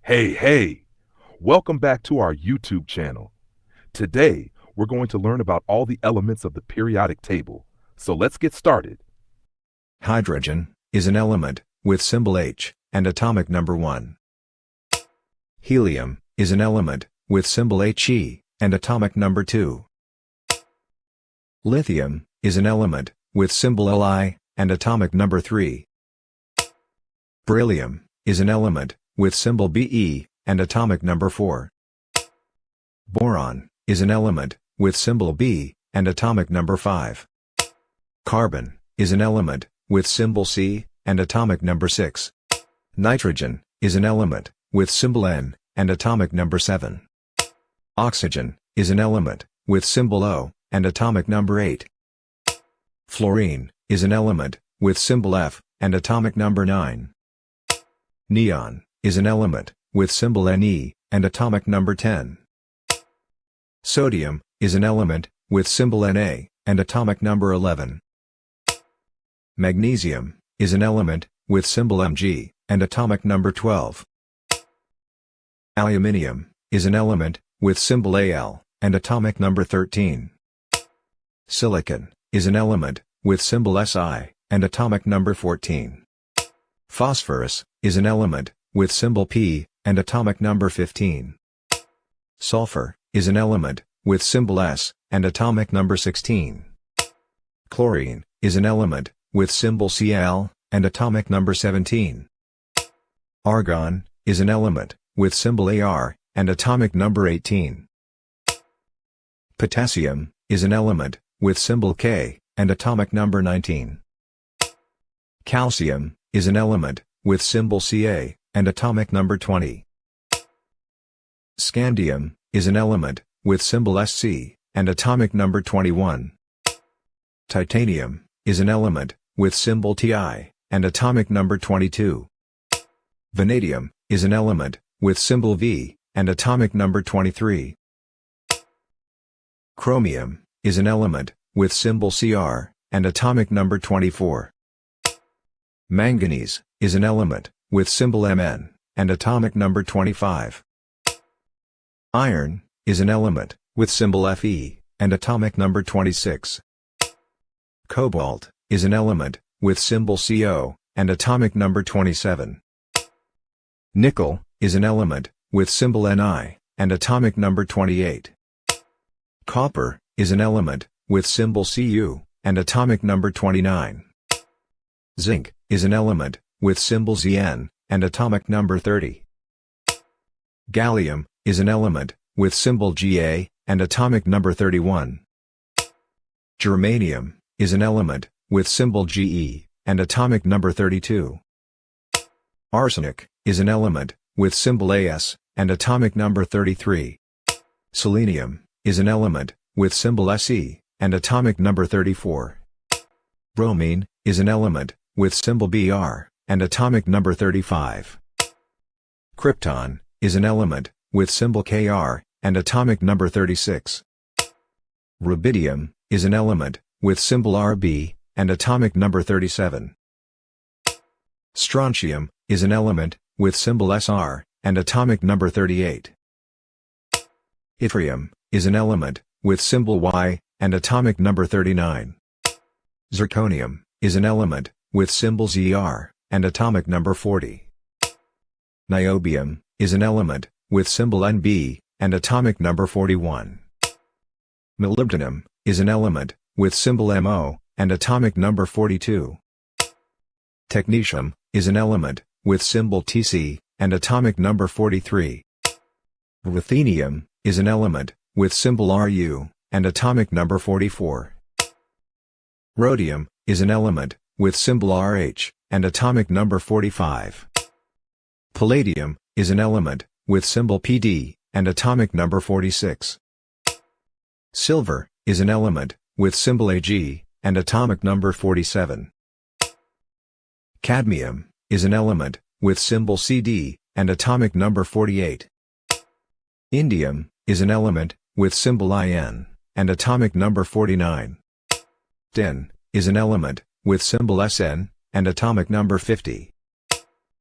Hey, welcome back to our YouTube channel. Today, we're going to learn about all the elements of the periodic table. So let's get started. Hydrogen is an element with symbol H and atomic number 1. Helium is an element with symbol He and atomic number 2. Lithium is an element with symbol Li and atomic number 3. Beryllium is an element with symbol Be and atomic number 4. Boron is an element with symbol B and atomic number 5. Carbon is an element with symbol C and atomic number 6. Nitrogen is an element with symbol N and atomic number 7. Oxygen is an element with symbol O and atomic number 8. Fluorine is an element with symbol F and atomic number 9. Neon is an element with symbol Ne and atomic number 10. Sodium is an element with symbol Na and atomic number 11. Magnesium is an element with symbol Mg and atomic number 12. Aluminium is an element with symbol Al and atomic number 13. Silicon is an element with symbol Si and atomic number 14. Phosphorus is an element with symbol P and atomic number 15. Sulfur is an element with symbol S and atomic number 16. Chlorine is an element with symbol Cl and atomic number 17. Argon is an element with symbol Ar and atomic number 18. Potassium is an element with symbol K and atomic number 19. Calcium is an element with symbol Ca and atomic number 20. Scandium is an element with symbol Sc and atomic number 21. Titanium is an element with symbol Ti and atomic number 22. Vanadium is an element with symbol V and atomic number 23. Chromium is an element with symbol Cr and atomic number 24. Manganese is an element with symbol Mn and atomic number 25. Iron is an element with symbol Fe and atomic number 26. Cobalt is an element with symbol Co and atomic number 27. Nickel is an element with symbol Ni and atomic number 28. Copper is an element with symbol Cu and atomic number 29. Zinc is an element with symbol Zn and atomic number 30. Gallium is an element with symbol Ga and atomic number 31. Germanium is an element with symbol Ge and atomic number 32. Arsenic is an element with symbol As and atomic number 33. Selenium is an element with symbol Se and atomic number 34. Bromine is an element with symbol Br and atomic number 35. Krypton is an element with symbol Kr and atomic number 36. Rubidium is an element with symbol Rb and atomic number 37. Strontium is an element with symbol Sr and atomic number 38. Yttrium is an element with symbol Y and atomic number 39. Zirconium is an element with symbol Zr and atomic number 40. Niobium is an element with symbol Nb and atomic number 41. Molybdenum is an element with symbol Mo and atomic number 42. Technetium is an element with symbol Tc and atomic number 43. Ruthenium is an element with symbol Ru and atomic number 44. Rhodium is an element with symbol Rh and atomic number 45. Palladium is an element with symbol Pd and atomic number 46. Silver is an element with symbol Ag and atomic number 47. Cadmium is an element with symbol Cd and atomic number 48. Indium is an element with symbol In and atomic number 49. Tin is an element with symbol Sn and atomic number 50.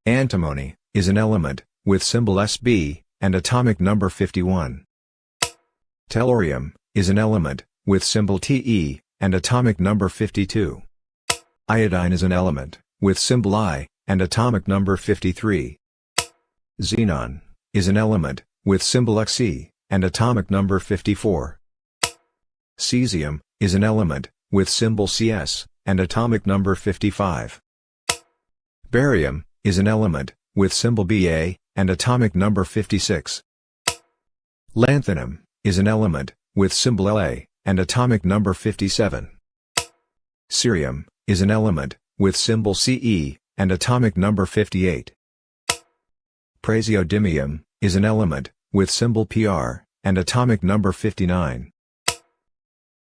Antimony is an element with symbol Sb, and atomic number 51. Tellurium is an element, with symbol Te, and atomic number 52. Iodine is an element, with symbol I, and atomic number 53. Xenon is an element, with symbol Xe, and atomic number 54. Cesium is an element, with symbol Cs, and atomic number 55. Barium is an element, with symbol Ba, and atomic number 56. Lanthanum is an element, with symbol La, and atomic number 57. Cerium is an element, with symbol Ce, and atomic number 58. Praseodymium is an element, with symbol Pr, and atomic number 59.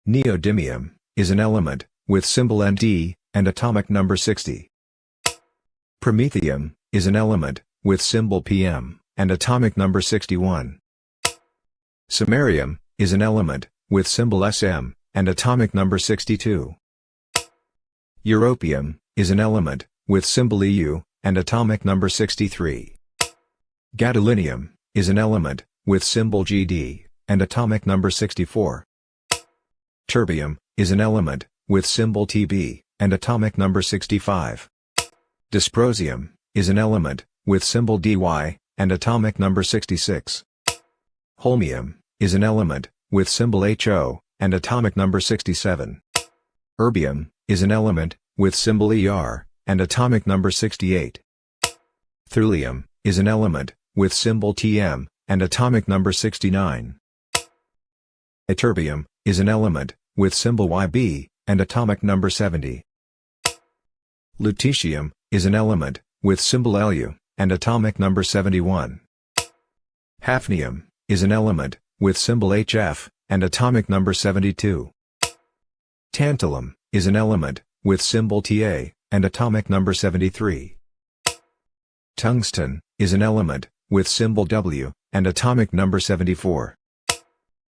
Neodymium is an element, with symbol Nd, and atomic number 60. Promethium is an element, with symbol Pm, and atomic number 61. Samarium is an element, with symbol Sm, and atomic number 62. Europium is an element, with symbol Eu, and atomic number 63. Gadolinium is an element, with symbol Gd, and atomic number 64. Terbium is an element, with symbol Tb, and atomic number 65. Dysprosium is an element, with symbol Dy, and atomic number 66. Holmium is an element, with symbol Ho, and atomic number 67. Erbium is an element, with symbol Er, and atomic number 68. Thulium is an element, with symbol Tm, and atomic number 69. Ytterbium is an element, with symbol Yb, and atomic number 70. Lutetium is an element, with symbol Lu, and atomic number 71. Hafnium is an element, with symbol Hf, and atomic number 72. Tantalum is an element, with symbol Ta, and atomic number 73. Tungsten is an element, with symbol W, and atomic number 74.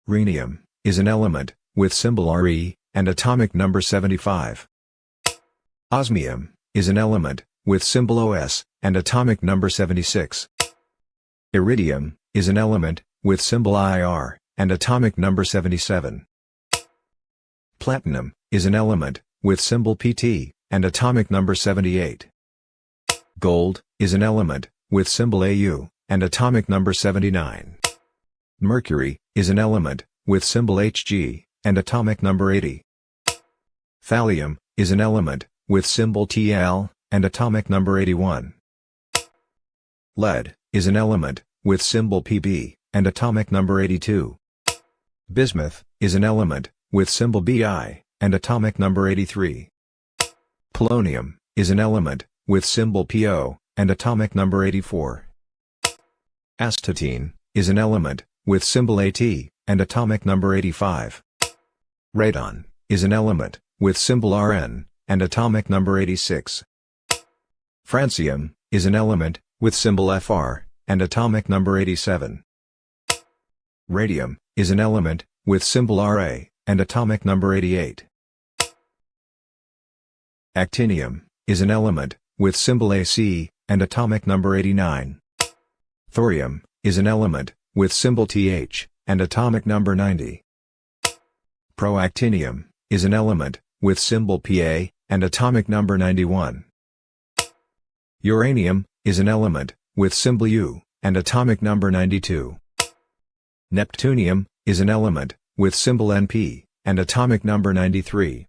Rhenium is an element, with symbol Re, and atomic number 75. Osmium is an element, with symbol Os, and atomic number 76. Iridium is an element, with symbol Ir, and atomic number 77. Platinum is an element, with symbol Pt, and atomic number 78. Gold is an element, with symbol Au, and atomic number 79. Mercury is an element, with symbol Hg, and atomic number 80. Thallium is an element, with symbol Tl, and atomic number 81. Lead is an element, with symbol Pb, and atomic number 82. Bismuth is an element, with symbol Bi, and atomic number 83. Polonium is an element, with symbol Po, and atomic number 84. Astatine is an element, with symbol At, and atomic number 85. Radon is an element, with symbol Rn, and atomic number 86. Francium is an element, with symbol Fr, and atomic number 87. Radium is an element, with symbol Ra, and atomic number 88. Actinium is an element, with symbol Ac, and atomic number 89. Thorium is an element, with symbol Th, and atomic number 90. Proactinium is an element, with symbol Pa, and atomic number 91. Uranium is an element, with symbol U, and atomic number 92. Neptunium is an element, with symbol Np, and atomic number 93.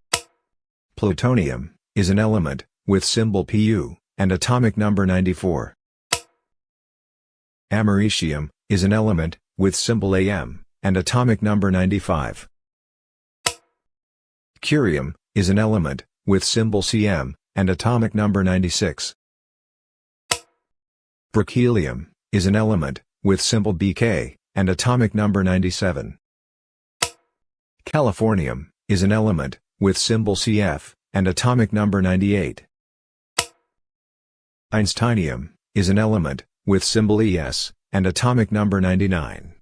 Plutonium is an element, with symbol Pu, and atomic number 94. Americium is an element, with symbol Am, and atomic number 95. Curium is an element, with symbol Cm, and atomic number 96. Berkelium is an element, with symbol Bk, and atomic number 97. Californium is an element, with symbol Cf, and atomic number 98. Einsteinium is an element, with symbol Es, and atomic number 99.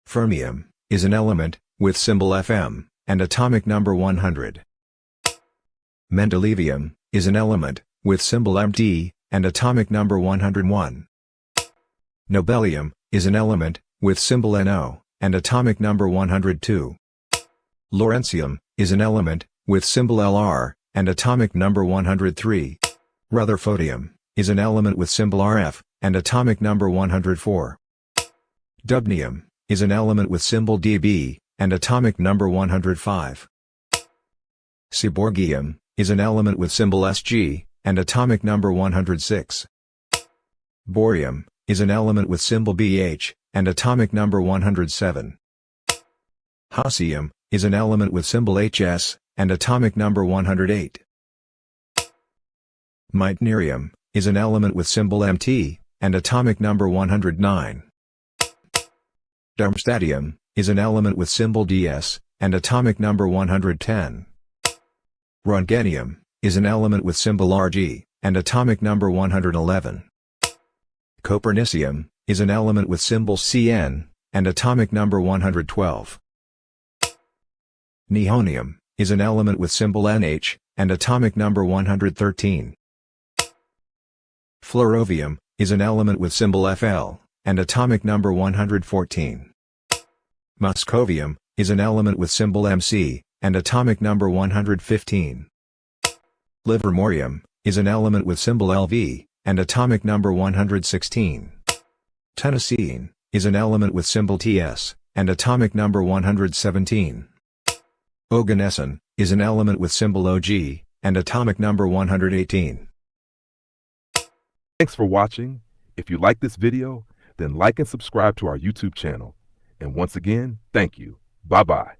Fermium is an element, with symbol Fm, and atomic number 100. Mendelevium is an element, with symbol Md, and atomic number 101. Nobelium is an element with symbol No and atomic number 102. Lawrencium is an element with symbol Lr and atomic number 103. Rutherfordium is an element with symbol Rf and atomic number 104. Dubnium is an element with symbol Db and atomic number 105. Seaborgium is an element with symbol Sg and atomic number 106. Borium is an element with symbol Bh and atomic number 107. Hassium is an element with symbol Hs and atomic number 108. Meitnerium is an element with symbol Mt and atomic number 109. Darmstadtium is an element with symbol Ds and atomic number 110. Röntgenium is an element with symbol Rg and atomic number 111. Copernicium is an element with symbol Cn and atomic number 112. Nihonium is an element with symbol Nh and atomic number 113. Fluorovium is an element with symbol Fl and atomic number 114. Moscovium is an element with symbol Mc and atomic number 115. Livermorium is an element with symbol Lv and atomic number 116. Tennessine is an element with symbol Ts and atomic number 117. Oganesson is an element with symbol Og and atomic number 118. Thanks for watching. If you like this video, then like and subscribe to our YouTube channel. And once again, thank you. Bye-bye.